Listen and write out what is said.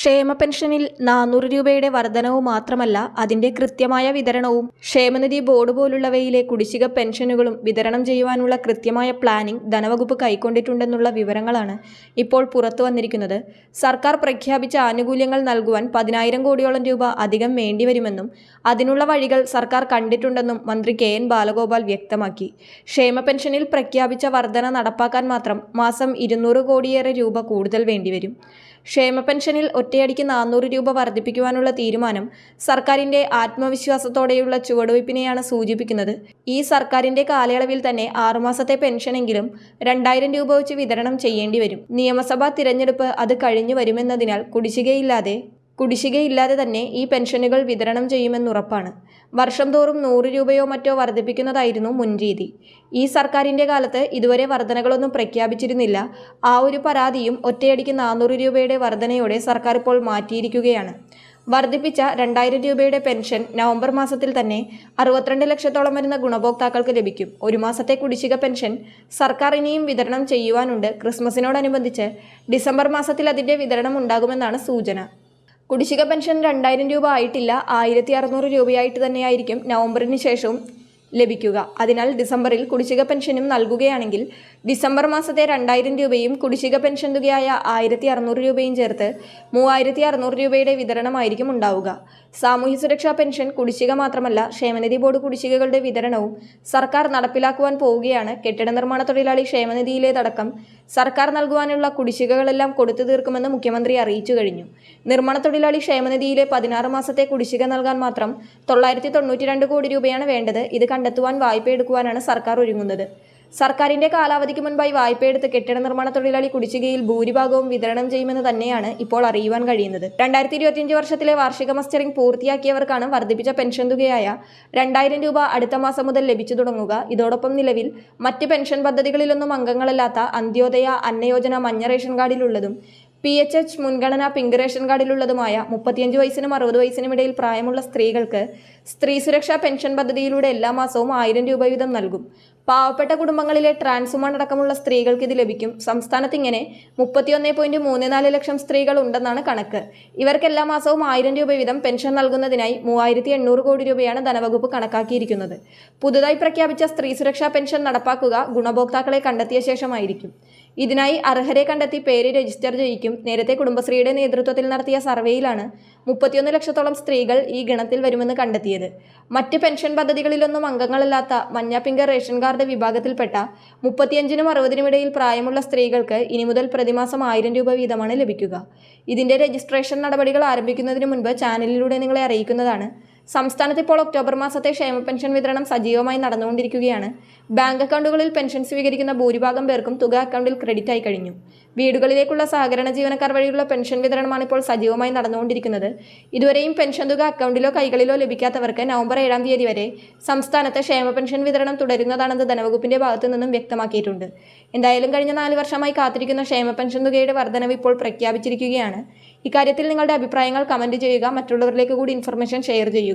ക്ഷേമ പെൻഷനിൽ 400 രൂപയുടെ വർധനവ് മാത്രമല്ല അതിന്റെ കൃത്യമായ വിതരണവും ക്ഷേമനിധി ബോർഡ് പോലുള്ളവയിലെ കുടിശ്ശിക പെൻഷനുകളും വിതരണം ചെയ്യുവാനുള്ള കൃത്യമായ പ്ലാനിംഗ് ധനവകുപ്പ് കൈക്കൊണ്ടിട്ടുണ്ടെന്നുള്ള വിവരങ്ങളാണ് ഇപ്പോൾ പുറത്തു വന്നിരിക്കുന്നത്. സർക്കാർ പ്രഖ്യാപിച്ച ആനുകൂല്യങ്ങൾ നൽകുവാൻ 10,000 കോടിയോളം രൂപ അധികം വേണ്ടിവരുമെന്നും അതിനുള്ള വഴികൾ സർക്കാർ കണ്ടിട്ടുണ്ടെന്നും മന്ത്രി KN ബാലഗോപാൽ വ്യക്തമാക്കി. ക്ഷേമ പെൻഷനിൽ പ്രഖ്യാപിച്ച വർധന നടപ്പാക്കാൻ മാത്രം മാസം 200 കോടിയേറെ രൂപ കൂടുതൽ വേണ്ടിവരും. ക്ഷേമ പെൻഷനിൽ ഒറ്റയടിക്ക് 400 രൂപ വർദ്ധിപ്പിക്കുവാനുള്ള തീരുമാനം സർക്കാരിന്റെ ആത്മവിശ്വാസത്തോടെയുള്ള ചുവടുവയ്പ്പിനെയാണ് സൂചിപ്പിക്കുന്നത്. ഈ സർക്കാരിന്റെ കാലയളവിൽ തന്നെ 6 മാസത്തെ പെൻഷനെങ്കിലും 2,000 രൂപ വെച്ച് വിതരണം ചെയ്യേണ്ടി വരും. നിയമസഭാ തിരഞ്ഞെടുപ്പ് അത് കഴിഞ്ഞു വരുമെന്നതിനാൽ കുടിശ്ശികയില്ലാതെ തന്നെ ഈ പെൻഷനുകൾ വിതരണം ചെയ്യുമെന്നുറപ്പാണ്. വർഷം തോറും 100 രൂപയോ മറ്റോ വർദ്ധിപ്പിക്കുന്നതായിരുന്നു മുൻരീതി. ഈ സർക്കാരിന്റെ കാലത്ത് ഇതുവരെ വർധനകളൊന്നും പ്രഖ്യാപിച്ചിരുന്നില്ല. ആ ഒരു പരാതിയും ഒറ്റയടിക്ക് 400 രൂപയുടെ വർധനയോടെ സർക്കാർ ഇപ്പോൾ മാറ്റിയിരിക്കുകയാണ്. വർദ്ധിപ്പിച്ച 2,000 രൂപയുടെ പെൻഷൻ നവംബർ മാസത്തിൽ തന്നെ 62 ലക്ഷത്തോളം വരുന്ന ഗുണഭോക്താക്കൾക്ക് ലഭിക്കും. ഒരു മാസത്തെ കുടിശ്ശിക പെൻഷൻ സർക്കാർ ഇനിയും വിതരണം ചെയ്യുവാനുണ്ട്. ക്രിസ്മസിനോടനുബന്ധിച്ച് ഡിസംബർ മാസത്തിൽ അതിന്റെ വിതരണം ഉണ്ടാകുമെന്നാണ് സൂചന. കുടിശ്ശിക പെൻഷൻ 2,000 രൂപ ആയിട്ടില്ല, 1,600 രൂപയായിട്ട് തന്നെയായിരിക്കും നവംബറിന് ശേഷവും ലഭിക്കുക. അതിനാൽ ഡിസംബറിൽ കുടിശ്ശിക പെൻഷനും നൽകുകയാണെങ്കിൽ ഡിസംബർ മാസത്തെ 2,000 രൂപയും കുടിശ്ശിക പെൻഷൻ തുകയായ 1,600 രൂപയും ചേർത്ത് 3,600 രൂപയുടെ വിതരണമായിരിക്കും ഉണ്ടാവുക. സാമൂഹ്യ സുരക്ഷാ പെൻഷൻ കുടിശ്ശിക മാത്രമല്ല, ക്ഷേമനിധി ബോർഡ് കുടിശ്ശികകളുടെ വിതരണവും സർക്കാർ നടപ്പിലാക്കുവാൻ പോവുകയാണ്. കെട്ടിട നിർമ്മാണ തൊഴിലാളി ക്ഷേമനിധിയിലേതടക്കം സർക്കാർ നൽകുവാനുള്ള കുടിശ്ശികകളെല്ലാം കൊടുത്തു തീർക്കുമെന്ന് മുഖ്യമന്ത്രി അറിയിച്ചു കഴിഞ്ഞു. നിർമ്മാണ തൊഴിലാളി ക്ഷേമനിധിയിലെ 16 മാസത്തെ കുടിശ്ശിക നൽകാൻ മാത്രം 992 കോടി രൂപയാണ് വേണ്ടത്. ഇത് കണ്ടെത്തുവാൻ വായ്പ എടുക്കുവാനാണ് സർക്കാർ ഒരുങ്ങുന്നത്. സർക്കാരിന്റെ കാലാവധിക്ക് മുൻപായി വായ്പയെടുത്ത് കെട്ടിട നിർമ്മാണ തൊഴിലാളി കുടിശ്ശികയിൽ ഭൂരിഭാഗവും വിതരണം ചെയ്യുമെന്ന് തന്നെയാണ് ഇപ്പോൾ അറിയുവാൻ കഴിയുന്നത്. 2025 വർഷത്തിലെ വാർഷിക മസ്റ്ററിംഗ് പൂർത്തിയാക്കിയവർക്കാണ് വർദ്ധിപ്പിച്ച പെൻഷൻ തുകയായ 2,000 രൂപ അടുത്ത മാസം മുതൽ ലഭിച്ചു തുടങ്ങുക. ഇതോടൊപ്പം നിലവിൽ മറ്റ് പെൻഷൻ പദ്ധതികളിലൊന്നും അംഗങ്ങളല്ലാത്ത അന്ത്യോദയ, അന്നയോജന, മഞ്ഞ റേഷൻ കാർഡിലുള്ളതും PHH മുൻഗണന പിങ്ക് റേഷൻ കാർഡിലുള്ളതുമായ 35 വയസ്സിനും 60 വയസ്സിനും ഇടയിൽ പ്രായമുള്ള സ്ത്രീകൾക്ക് സ്ത്രീ സുരക്ഷാ പെൻഷൻ പദ്ധതിയിലൂടെ എല്ലാ മാസവും 1,000 രൂപ വീതം നൽകും. പാവപ്പെട്ട കുടുംബങ്ങളിലെ ട്രാൻസ്വുമൺ അടക്കമുള്ള സ്ത്രീകൾക്ക് ഇത് ലഭിക്കും. സംസ്ഥാനത്ത് ഇങ്ങനെ 31.34 ലക്ഷം സ്ത്രീകൾ ഉണ്ടെന്നാണ് കണക്ക്. ഇവർക്ക് എല്ലാ മാസവും 1,000 രൂപ വീതം പെൻഷൻ നൽകുന്നതിനായി 3,800 കോടി രൂപയാണ് ധനവകുപ്പ് കണക്കാക്കിയിരിക്കുന്നത്. പുതുതായി പ്രഖ്യാപിച്ച സ്ത്രീ സുരക്ഷാ പെൻഷൻ നടപ്പാക്കുക ഗുണഭോക്താക്കളെ കണ്ടെത്തിയ ശേഷമായിരിക്കും. ഇതിനായി അർഹരെ കണ്ടെത്തി പേര് രജിസ്റ്റർ ചെയ്യിക്കും. നേരത്തെ കുടുംബശ്രീയുടെ നേതൃത്വത്തിൽ നടത്തിയ സർവേയിലാണ് 31 ലക്ഷത്തോളം സ്ത്രീകൾ ഈ ഗണത്തിൽ വരുമെന്ന് കണ്ടെത്തിയത്. മറ്റ് പെൻഷൻ പദ്ധതികളിലൊന്നും അംഗങ്ങളല്ലാത്ത മഞ്ഞ പിങ്ക് റേഷൻ കാർഡ് വിഭാഗത്തിൽപ്പെട്ട 35നും 60നും ഇടയിൽ പ്രായമുള്ള സ്ത്രീകൾക്ക് ഇനി മുതൽ പ്രതിമാസം 1,000 രൂപ വീതമാണ് ലഭിക്കുക. ഇതിന്റെ രജിസ്ട്രേഷൻ നടപടികൾ ആരംഭിക്കുന്നതിന് മുൻപ് ചാനലിലൂടെ നിങ്ങളെ അറിയിക്കുന്നതാണ്. സംസ്ഥാനത്ത് ഇപ്പോൾ ഒക്ടോബർ മാസത്തെ ക്ഷേമ പെൻഷൻ വിതരണം സജീവമായി നടന്നുകൊണ്ടിരിക്കുകയാണ്. ബാങ്ക് അക്കൗണ്ടുകളിൽ പെൻഷൻ സ്വീകരിക്കുന്ന ഭൂരിഭാഗം പേർക്കും തുക അക്കൗണ്ടിൽ ക്രെഡിറ്റ് ആയി കഴിഞ്ഞു. വീടുകളിലേക്കുള്ള സഹകരണ ജീവനക്കാർ വഴിയുള്ള പെൻഷൻ വിതരണമാണ് ഇപ്പോൾ സജീവമായി നടന്നുകൊണ്ടിരിക്കുന്നത്. ഇതുവരെയും പെൻഷൻ തുക അക്കൗണ്ടിലോ കൈകളിലോ ലഭിക്കാത്തവർക്ക് നവംബർ 7-ാം തീയതി വരെ സംസ്ഥാനത്ത് ക്ഷേമ പെൻഷൻ വിതരണം തുടരുന്നതാണെന്ന് ധനവകുപ്പിന്റെ ഭാഗത്തു നിന്നും വ്യക്തമാക്കിയിട്ടുണ്ട്. എന്തായാലും കഴിഞ്ഞ 4 വർഷമായി കാത്തിരിക്കുന്ന ക്ഷേമ പെൻഷൻ തുകയുടെ വർധനവ് ഇപ്പോൾ പ്രഖ്യാപിച്ചിരിക്കുകയാണ്. ഇക്കാര്യത്തിൽ നിങ്ങളുടെ അഭിപ്രായങ്ങൾ കമന്റ് ചെയ്യുക. മറ്റുള്ളവരിലേക്ക് കൂടി ഇൻഫർമേഷൻ ഷെയർ ചെയ്യുക.